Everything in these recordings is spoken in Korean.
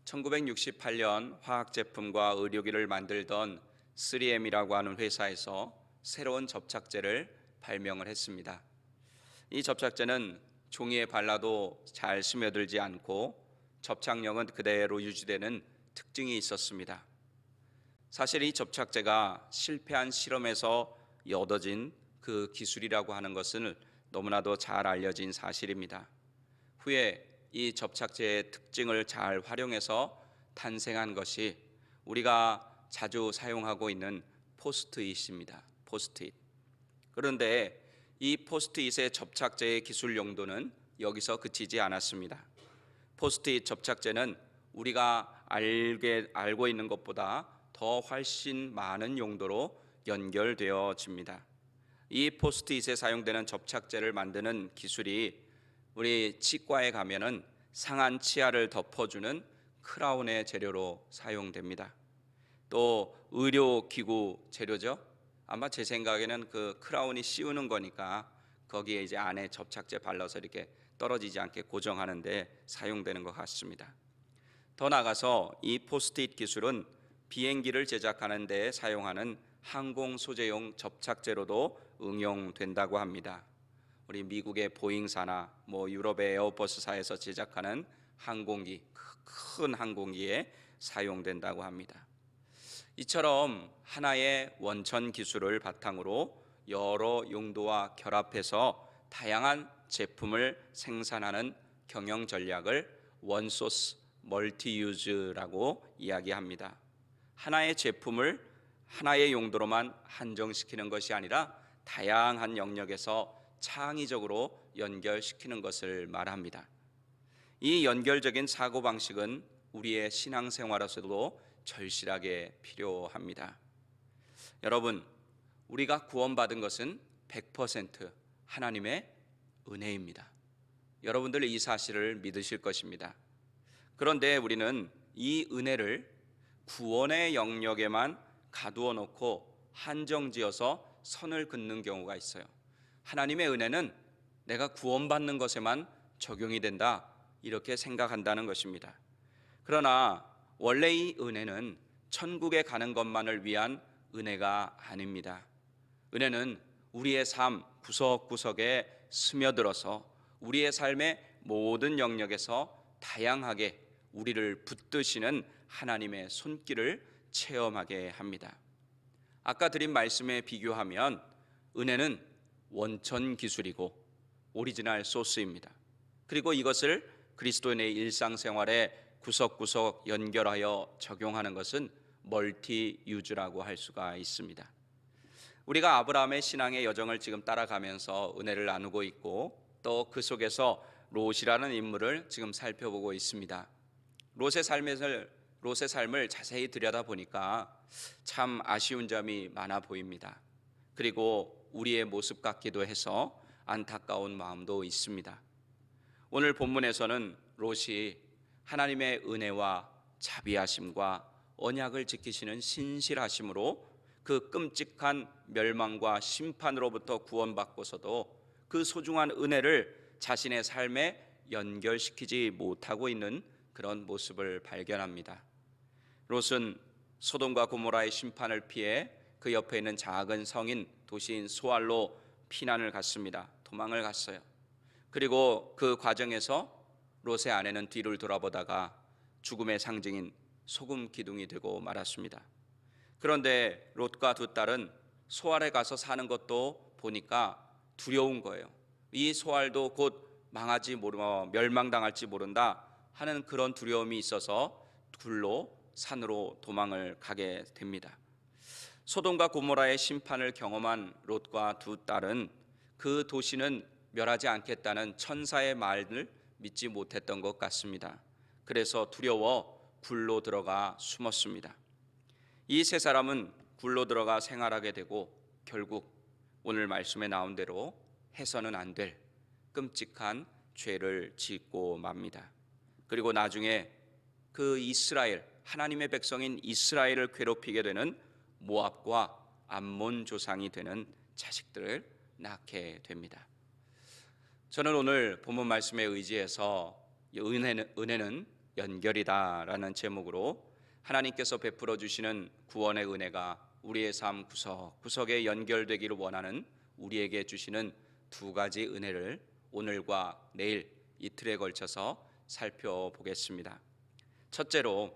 1968년 화학제품과 의료기를 만들던 3M이라고 하는 회사에서 새로운 접착제를 발명을 했습니다. 이 접착제는 종이에 발라도 잘 스며들지 않고 접착력은 그대로 유지되는 특징이 있었습니다. 사실 이 접착제가 실패한 실험에서 얻어진 그 기술이라고 하는 것은 너무나도 잘 알려진 사실입니다. 후에 이 접착제의 특징을 잘 활용해서 탄생한 것이 우리가 자주 사용하고 있는 포스트잇입니다. 포스트잇. 그런데 이 포스트잇의 접착제의 기술 용도는 여기서 그치지 않았습니다. 포스트잇 접착제는 우리가 알고 있는 것보다 더 훨씬 많은 용도로 연결되어집니다. 이 포스트잇에 사용되는 접착제를 만드는 기술이 우리 치과에 가면은 상한 치아를 덮어주는 크라운의 재료로 사용됩니다. 또 의료기구 재료죠. 아마 제 생각에는 그 크라운이 씌우는 거니까 거기에 이제 안에 접착제 발라서 이렇게 떨어지지 않게 고정하는 데 사용되는 것 같습니다. 더 나아가서 이 포스트잇 기술은 비행기를 제작하는 데 사용하는 항공 소재용 접착제로도 응용된다고 합니다. 우리 미국의 보잉사나 유럽의 에어버스사에서 제작하는 항공기, 큰 항공기에 사용된다고 합니다. 이처럼 하나의 원천 기술을 바탕으로 여러 용도와 결합해서 다양한 제품을 생산하는 경영 전략을 원소스 멀티유즈라고 이야기합니다. 하나의 제품을 하나의 용도로만 한정시키는 것이 아니라 다양한 영역에서 창의적으로 연결시키는 것을 말합니다. 이 연결적인 사고방식은 우리의 신앙생활에서도 절실하게 필요합니다. 여러분, 우리가 구원받은 것은 100% 하나님의 은혜입니다. 여러분들 이 사실을 믿으실 것입니다. 그런데 우리는 이 은혜를 구원의 영역에만 가두어 놓고 한정지어서 선을 긋는 경우가 있어요. 하나님의 은혜는 내가 구원받는 것에만 적용이 된다, 이렇게 생각한다는 것입니다. 그러나 원래 이 은혜는 천국에 가는 것만을 위한 은혜가 아닙니다. 은혜는 우리의 삶 구석구석에 스며들어서 우리의 삶의 모든 영역에서 다양하게 우리를 붙드시는 하나님의 손길을 체험하게 합니다. 아까 드린 말씀에 비교하면 은혜는 원천 기술이고 오리지널 소스입니다. 그리고 이것을 그리스도인의 일상생활에 구석구석 연결하여 적용하는 것은 멀티 유즈라고 할 수가 있습니다. 우리가 아브라함의 신앙의 여정을 지금 따라가면서 은혜를 나누고 있고 또 그 속에서 롯이라는 인물을 지금 살펴보고 있습니다. 롯의 삶을 자세히 들여다보니까 참 아쉬운 점이 많아 보입니다. 그리고 우리의 모습 같기도 해서 안타까운 마음도 있습니다. 오늘 본문에서는 롯이 하나님의 은혜와 자비하심과 언약을 지키시는 신실하심으로 그 끔찍한 멸망과 심판으로부터 구원받고서도 그 소중한 은혜를 자신의 삶에 연결시키지 못하고 있는 그런 모습을 발견합니다. 롯은 소돔과 고모라의 심판을 피해 그 옆에 있는 작은 성인 도시인 소알로 피난을 갔습니다. 도망을 갔어요. 그리고 그 과정에서 롯의 아내는 뒤를 돌아보다가 죽음의 상징인 소금 기둥이 되고 말았습니다. 그런데 롯과 두 딸은 소알에 가서 사는 것도 보니까 두려운 거예요. 이 소알도 곧 멸망당할지 모른다 하는 그런 두려움이 있어서 둘로 산으로 도망을 가게 됩니다. 소돔과 고모라의 심판을 경험한 롯과 두 딸은 그 도시는 멸하지 않겠다는 천사의 말을 믿지 못했던 것 같습니다. 그래서 두려워 굴로 들어가 숨었습니다. 이 세 사람은 굴로 들어가 생활하게 되고 결국 오늘 말씀에 나온 대로 해서는 안 될 끔찍한 죄를 짓고 맙니다. 그리고 나중에 그 하나님의 백성인 이스라엘을 괴롭히게 되는 모압과 암몬 조상이 되는 자식들을 낳게 됩니다. 저는 오늘 본문 말씀에 의지해서 은혜는 연결이다라는 제목으로 하나님께서 베풀어 주시는 구원의 은혜가 우리의 삶 구석구석에 연결되기를 원하는 우리에게 주시는 두 가지 은혜를 오늘과 내일 이틀에 걸쳐서 살펴보겠습니다. 첫째로,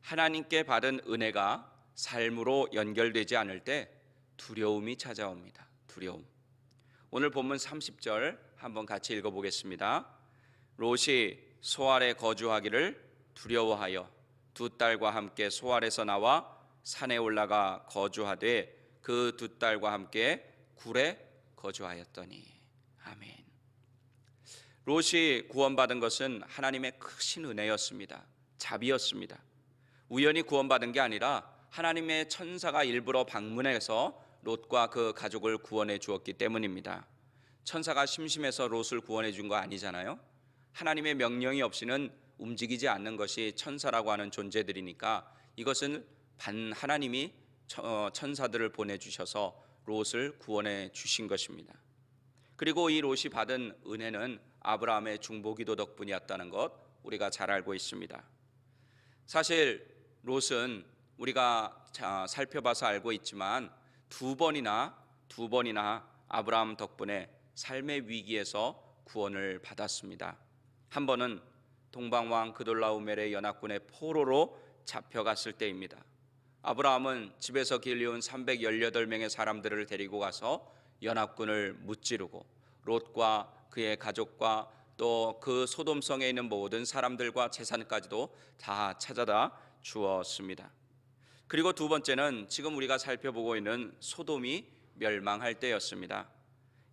하나님께 받은 은혜가 삶으로 연결되지 않을 때 두려움이 찾아옵니다. 두려움. 오늘 본문 30절 한번 같이 읽어보겠습니다. 롯이 소알에 거주하기를 두려워하여 두 딸과 함께 소알에서 나와 산에 올라가 거주하되 그 두 딸과 함께 굴에 거주하였더니. 아멘. 롯이 구원받은 것은 하나님의 크신 은혜였습니다. 자비였습니다. 우연히 구원받은 게 아니라 하나님의 천사가 일부러 방문해서 롯과 그 가족을 구원해 주었기 때문입니다. 천사가 심심해서 롯을 구원해 준 거 아니잖아요. 하나님의 명령이 없이는 움직이지 않는 것이 천사라고 하는 존재들이니까 이것은 하나님이 천사들을 보내주셔서 롯을 구원해 주신 것입니다. 그리고 이 롯이 받은 은혜는 아브라함의 중보기도 덕분이었다는 것 우리가 잘 알고 있습니다. 사실 롯은 우리가 살펴봐서 알고 있지만 두 번이나 아브라함 덕분에 삶의 위기에서 구원을 받았습니다. 한 번은 동방왕 그돌라오멜의 연합군의 포로로 잡혀갔을 때입니다. 아브라함은 집에서 길리운 318명의 사람들을 데리고 가서 연합군을 무찌르고 롯과 그의 가족과 또 그 소돔성에 있는 모든 사람들과 재산까지도 다 찾아다 주었습니다. 그리고 두 번째는 지금 우리가 살펴보고 있는 소돔이 멸망할 때였습니다.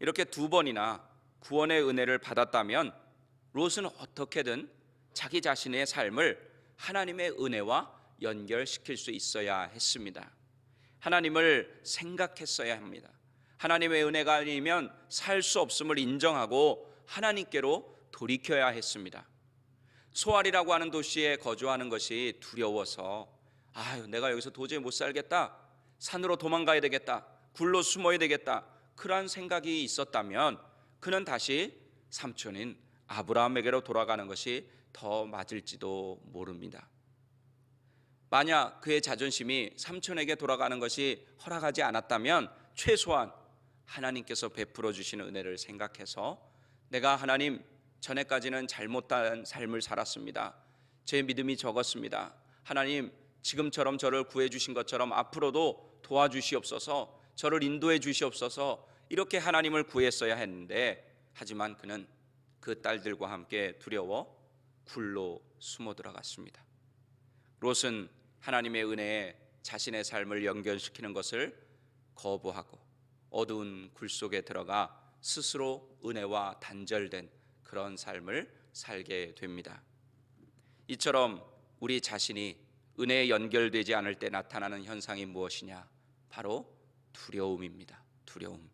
이렇게 두 번이나 구원의 은혜를 받았다면 롯은 어떻게든 자기 자신의 삶을 하나님의 은혜와 연결시킬 수 있어야 했습니다. 하나님을 생각했어야 합니다. 하나님의 은혜가 아니면 살 수 없음을 인정하고 하나님께로 돌이켜야 했습니다. 소알이라고 하는 도시에 거주하는 것이 두려워서 내가 여기서 도저히 못 살겠다, 산으로 도망가야 되겠다, 굴로 숨어야 되겠다, 그런 생각이 있었다면 그는 다시 삼촌인 아브라함에게로 돌아가는 것이 더 맞을지도 모릅니다. 만약 그의 자존심이 삼촌에게 돌아가는 것이 허락하지 않았다면 최소한 하나님께서 베풀어 주시는 은혜를 생각해서 내가 하나님, 전에까지는 잘못된 삶을 살았습니다. 제 믿음이 적었습니다. 하나님, 지금처럼 저를 구해 주신 것처럼 앞으로도 도와주시옵소서, 저를 인도해 주시옵소서, 이렇게 하나님을 구했어야 했는데, 하지만 그는 그 딸들과 함께 두려워 굴로 숨어 들어갔습니다. 롯은 하나님의 은혜에 자신의 삶을 연결시키는 것을 거부하고 어두운 굴 속에 들어가 스스로 은혜와 단절된 그런 삶을 살게 됩니다. 이처럼 우리 자신이 은혜에 연결되지 않을 때 나타나는 현상이 무엇이냐? 바로 두려움입니다. 두려움.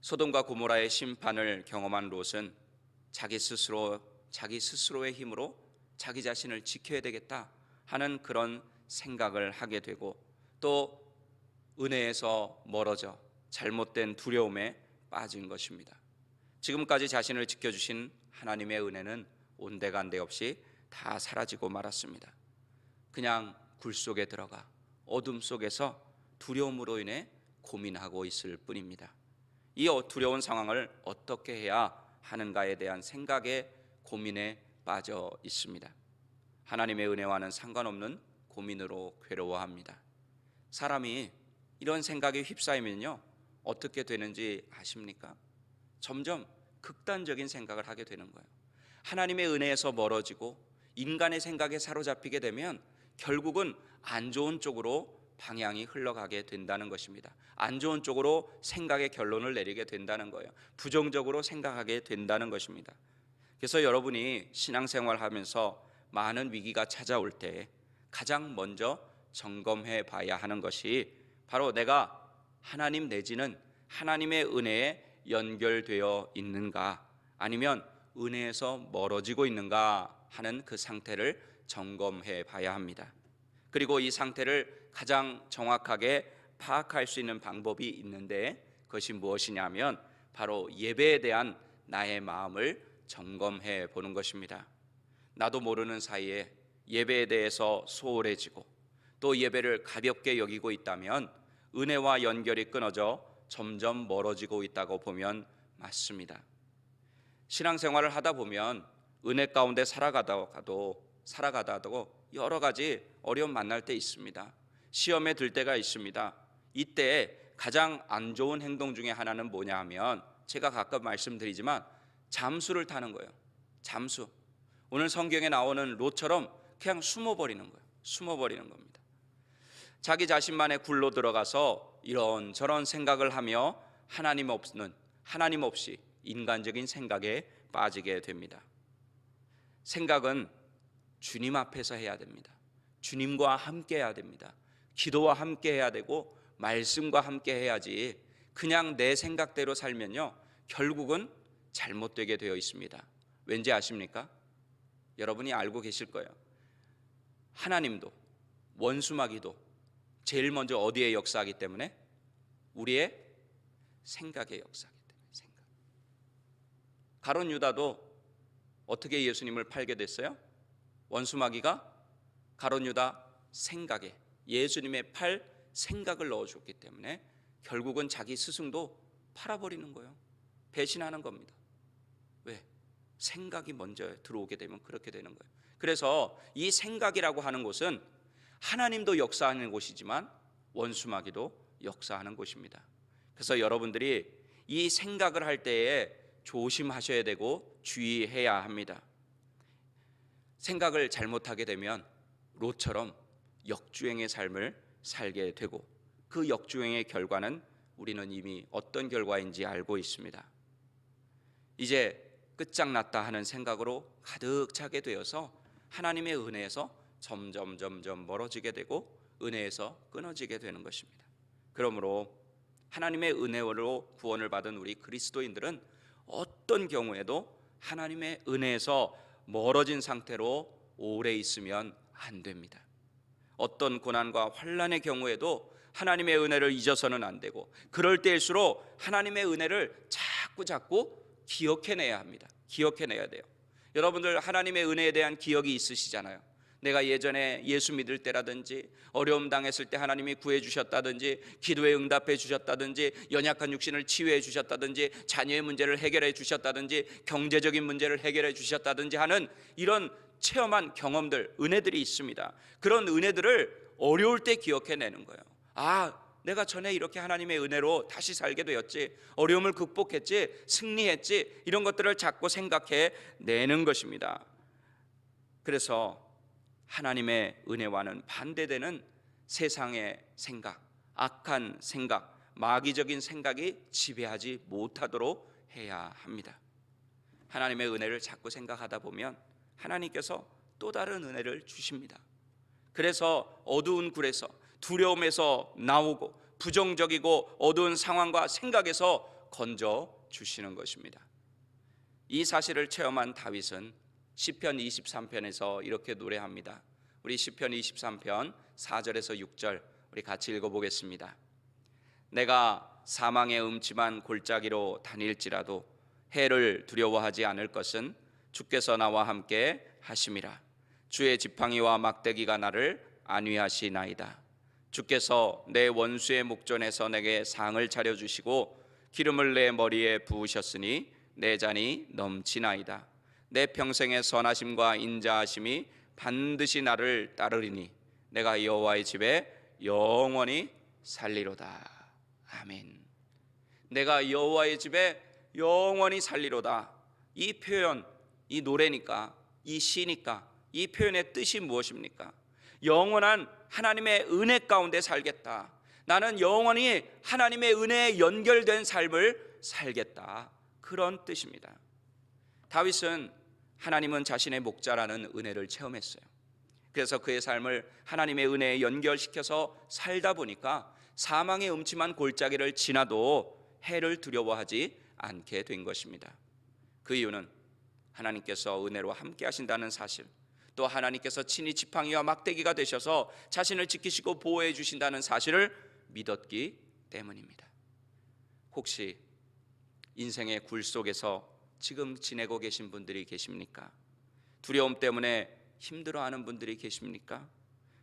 소돔과 고모라의 심판을 경험한 롯은 자기 스스로의 힘으로 자기 자신을 지켜야 되겠다 하는 그런 생각을 하게 되고 또 은혜에서 멀어져 잘못된 두려움에 빠진 것입니다. 지금까지 자신을 지켜주신 하나님의 은혜는 온데간데 없이 다 사라지고 말았습니다. 그냥 굴 속에 들어가 어둠 속에서 두려움으로 인해 고민하고 있을 뿐입니다. 이 두려운 상황을 어떻게 해야 하는가에 대한 생각에 고민에 빠져 있습니다. 하나님의 은혜와는 상관없는 고민으로 괴로워합니다. 사람이 이런 생각에 휩싸이면요 어떻게 되는지 아십니까? 점점 극단적인 생각을 하게 되는 거예요. 하나님의 은혜에서 멀어지고 인간의 생각에 사로잡히게 되면 결국은 안 좋은 쪽으로 방향이 흘러가게 된다는 것입니다. 안 좋은 쪽으로 생각의 결론을 내리게 된다는 거예요. 부정적으로 생각하게 된다는 것입니다. 그래서 여러분이 신앙생활하면서 많은 위기가 찾아올 때 가장 먼저 점검해 봐야 하는 것이 바로 내가 하나님 내지는 하나님의 은혜에 연결되어 있는가, 아니면 은혜에서 멀어지고 있는가 하는 그 상태를 점검해 봐야 합니다. 그리고 이 상태를 가장 정확하게 파악할 수 있는 방법이 있는데 그것이 무엇이냐면 바로 예배에 대한 나의 마음을 점검해 보는 것입니다. 나도 모르는 사이에 예배에 대해서 소홀해지고 또 예배를 가볍게 여기고 있다면 은혜와 연결이 끊어져 점점 멀어지고 있다고 보면 맞습니다. 신앙생활을 하다 보면 은혜 가운데 살아가다가도 여러 가지 어려움 만날 때 있습니다. 시험에 들 때가 있습니다. 이때 가장 안 좋은 행동 중에 하나는 뭐냐 하면 제가 가끔 말씀드리지만 잠수를 타는 거예요. 잠수. 오늘 성경에 나오는 롯처럼 그냥 숨어버리는 거예요. 숨어버리는 겁니다. 자기 자신만의 굴로 들어가서 이런저런 생각을 하며 하나님 없이 인간적인 생각에 빠지게 됩니다. 생각은 주님 앞에서 해야 됩니다. 주님과 함께 해야 됩니다. 기도와 함께 해야 되고 말씀과 함께 해야지 그냥 내 생각대로 살면요 결국은 잘못되게 되어 있습니다. 왠지 아십니까? 여러분이 알고 계실 거예요. 하나님도 원수마귀도 제일 먼저 어디에 역사하기 때문에? 우리의 생각에 역사하기 때문에. 생각. 가룟 유다도 어떻게 예수님을 팔게 됐어요? 원수마귀가 가룟 유다 생각에, 예수님의 팔 생각을 넣어줬기 때문에 결국은 자기 스승도 팔아버리는 거예요. 배신하는 겁니다. 왜? 생각이 먼저 들어오게 되면 그렇게 되는 거예요. 그래서 이 생각이라고 하는 곳은 하나님도 역사하는 곳이지만 원수마귀도 역사하는 곳입니다. 그래서 여러분들이 이 생각을 할 때에 조심하셔야 되고 주의해야 합니다. 생각을 잘못하게 되면 롯처럼 역주행의 삶을 살게 되고 그 역주행의 결과는 우리는 이미 어떤 결과인지 알고 있습니다. 이제 끝장났다 하는 생각으로 가득 차게 되어서 하나님의 은혜에서 점점 멀어지게 되고 은혜에서 끊어지게 되는 것입니다. 그러므로 하나님의 은혜로 구원을 받은 우리 그리스도인들은 어떤 경우에도 하나님의 은혜에서 멀어진 상태로 오래 있으면 안 됩니다. 어떤 고난과 환난의 경우에도 하나님의 은혜를 잊어서는 안 되고 그럴 때일수록 하나님의 은혜를 자꾸 기억해내야 합니다. 기억해내야 돼요. 여러분들 하나님의 은혜에 대한 기억이 있으시잖아요. 내가 예전에 예수 믿을 때라든지 어려움 당했을 때 하나님이 구해 주셨다든지 기도에 응답해 주셨다든지 연약한 육신을 치유해 주셨다든지 자녀의 문제를 해결해 주셨다든지 경제적인 문제를 해결해 주셨다든지 하는 이런 체험한 경험들, 은혜들이 있습니다. 그런 은혜들을 어려울 때 기억해내는 거예요. 아, 내가 전에 이렇게 하나님의 은혜로 다시 살게 되었지, 어려움을 극복했지, 승리했지, 이런 것들을 자꾸 생각해 내는 것입니다. 그래서 하나님의 은혜와는 반대되는 세상의 생각, 악한 생각, 마귀적인 생각이 지배하지 못하도록 해야 합니다. 하나님의 은혜를 자꾸 생각하다 보면 하나님께서 또 다른 은혜를 주십니다. 그래서 어두운 굴에서 두려움에서 나오고 부정적이고 어두운 상황과 생각에서 건져 주시는 것입니다. 이 사실을 체험한 다윗은 시편 23편에서 이렇게 노래합니다. 우리 시편 23편 4절에서 6절 우리 같이 읽어보겠습니다. 내가 사망의 음침한 골짜기로 다닐지라도 해를 두려워하지 않을 것은 주께서 나와 함께 하심이라. 주의 지팡이와 막대기가 나를 안위하시나이다. 주께서 내 원수의 목전에서 내게 상을 차려주시고 기름을 내 머리에 부으셨으니 내 잔이 넘치나이다. 내 평생의 선하심과 인자하심이 반드시 나를 따르리니 내가 여호와의 집에 영원히 살리로다. 아멘. 내가 여호와의 집에 영원히 살리로다. 이 표현, 이 노래니까, 이 시니까 이 표현의 뜻이 무엇입니까? 영원한 하나님의 은혜 가운데 살겠다. 나는 영원히 하나님의 은혜에 연결된 삶을 살겠다. 그런 뜻입니다. 다윗은 하나님은 자신의 목자라는 은혜를 체험했어요. 그래서 그의 삶을 하나님의 은혜에 연결시켜서 살다 보니까 사망의 음침한 골짜기를 지나도 해를 두려워하지 않게 된 것입니다. 그 이유는 하나님께서 은혜로 함께 하신다는 사실, 또 하나님께서 친히 지팡이와 막대기가 되셔서 자신을 지키시고 보호해 주신다는 사실을 믿었기 때문입니다. 혹시 인생의 굴 속에서 지금 지내고 계신 분들이 계십니까? 두려움 때문에 힘들어하는 분들이 계십니까?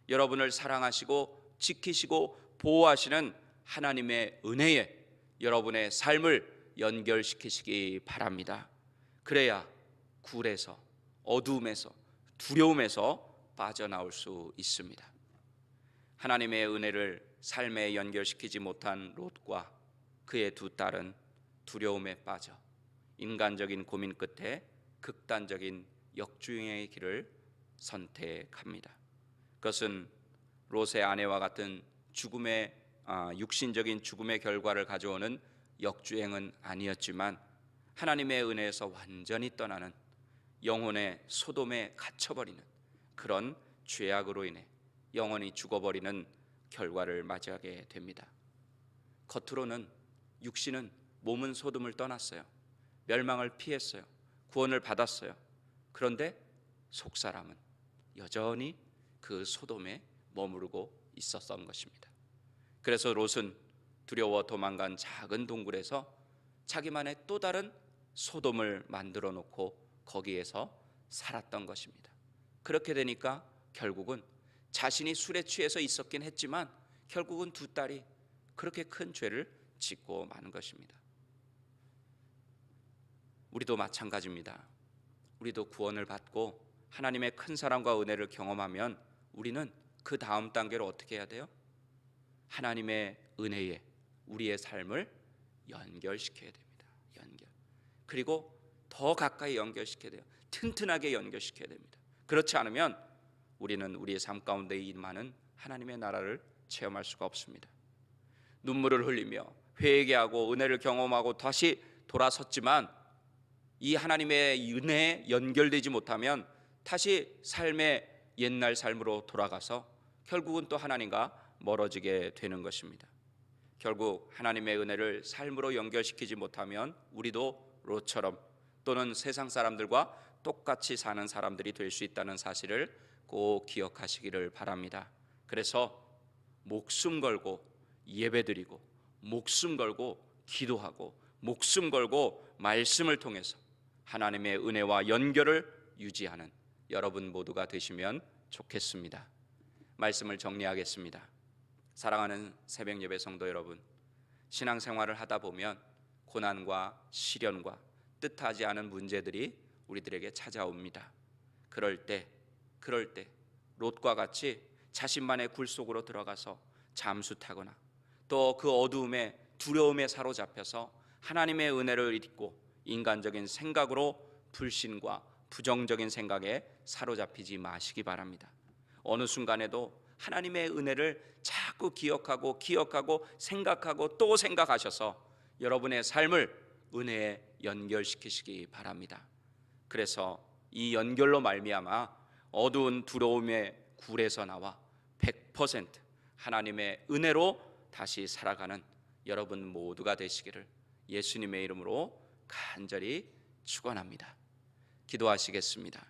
여러분을 사랑하시고 지키시고 보호하시는 하나님의 은혜에 여러분의 삶을 연결시키시기 바랍니다. 그래야 굴에서, 어두움에서, 두려움에서 빠져나올 수 있습니다. 하나님의 은혜를 삶에 연결시키지 못한 롯과 그의 두 딸은 두려움에 빠져 인간적인 고민 끝에 극단적인 역주행의 길을 선택합니다. 그것은 롯의 아내와 같은 육신적인 죽음의 결과를 가져오는 역주행은 아니었지만 하나님의 은혜에서 완전히 떠나는 영혼의 소돔에 갇혀버리는 그런 죄악으로 인해 영원히 죽어버리는 결과를 맞이하게 됩니다. 겉으로는 육신은 몸은 소돔을 떠났어요. 멸망을 피했어요. 구원을 받았어요. 그런데 속사람은 여전히 그 소돔에 머무르고 있었던 것입니다. 그래서 롯은 두려워 도망간 작은 동굴에서 자기만의 또 다른 소돔을 만들어 놓고 거기에서 살았던 것입니다. 그렇게 되니까 결국은 자신이 술에 취해서 있었긴 했지만 결국은 두 딸이 그렇게 큰 죄를 짓고 마는 것입니다. 우리도 마찬가지입니다. 우리도 구원을 받고 하나님의 큰 사랑과 은혜를 경험하면 우리는 그 다음 단계로 어떻게 해야 돼요? 하나님의 은혜에 우리의 삶을 연결시켜야 됩니다. 그리고 더 가까이 연결시켜야 돼요. 튼튼하게 연결시켜야 됩니다. 그렇지 않으면 우리는 우리의 삶 가운데 임하는 하나님의 나라를 체험할 수가 없습니다. 눈물을 흘리며 회개하고 은혜를 경험하고 다시 돌아섰지만 이 하나님의 은혜에 연결되지 못하면 다시 삶의 옛날 삶으로 돌아가서 결국은 또 하나님과 멀어지게 되는 것입니다. 결국 하나님의 은혜를 삶으로 연결시키지 못하면 우리도 롯처럼 또는 세상 사람들과 똑같이 사는 사람들이 될 수 있다는 사실을 꼭 기억하시기를 바랍니다. 그래서 목숨 걸고 예배드리고 목숨 걸고 기도하고 목숨 걸고 말씀을 통해서 하나님의 은혜와 연결을 유지하는 여러분 모두가 되시면 좋겠습니다. 말씀을 정리하겠습니다. 사랑하는 새벽예배 성도 여러분, 신앙생활을 하다 보면 고난과 시련과 뜻하지 않은 문제들이 우리들에게 찾아옵니다. 그럴 때 롯과 같이 자신만의 굴 속으로 들어가서 잠수타거나 또 그 어두움에 두려움에 사로잡혀서 하나님의 은혜를 잊고 인간적인 생각으로 불신과 부정적인 생각에 사로잡히지 마시기 바랍니다. 어느 순간에도 하나님의 은혜를 자꾸 기억하고 생각하고 또 생각하셔서 여러분의 삶을 은혜에 연결시키시기 바랍니다. 그래서 이 연결로 말미암아 어두운 두려움의 굴에서 나와 100% 하나님의 은혜로 다시 살아가는 여러분 모두가 되시기를 예수님의 이름으로 간절히 축원합니다. 기도하시겠습니다.